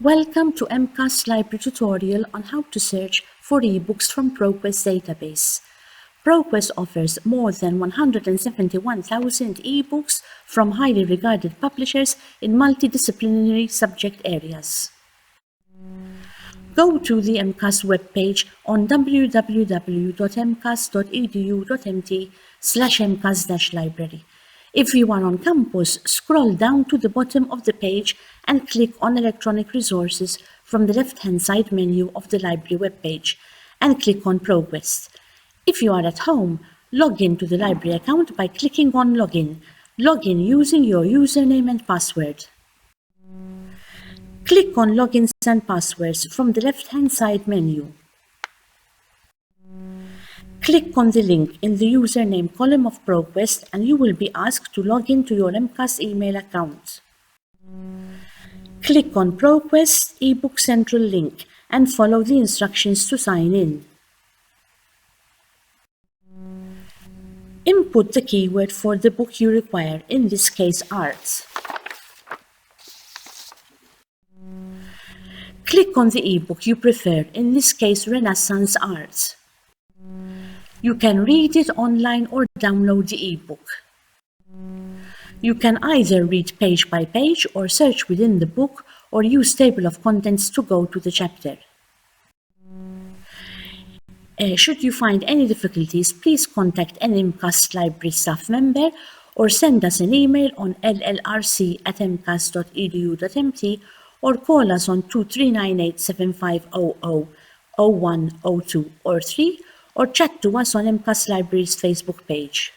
Welcome to MCAST library tutorial on how to search for ebooks from ProQuest database. ProQuest offers more than 171,000 ebooks from highly regarded publishers in multidisciplinary subject areas. Go to the MCAST webpage on www.mcast.edu.mt/mcast-library. If you are on campus, scroll down to the bottom of the page and click on Electronic Resources from the left-hand side menu of the library webpage and click on ProQuest. If you are at home, log in to the library account by clicking on Login. Log in using your username and password. Click on Logins and Passwords from the left-hand side menu. Click on the link in the username column of ProQuest and you will be asked to log in to your MCAST email account. Click on ProQuest eBook Central link and follow the instructions to sign in. Input the keyword for the book you require, in this case art. Click on the ebook you prefer, in this case Renaissance art. You can read it online or download the ebook. You can either read page by page or search within the book or use table of contents to go to the chapter. Should you find any difficulties, please contact an MCAST library staff member or send us an email on llrc@mcast.edu.mt or call us on 2398-7500 0102 or 3 or chat to us on MCAST Library's Facebook page.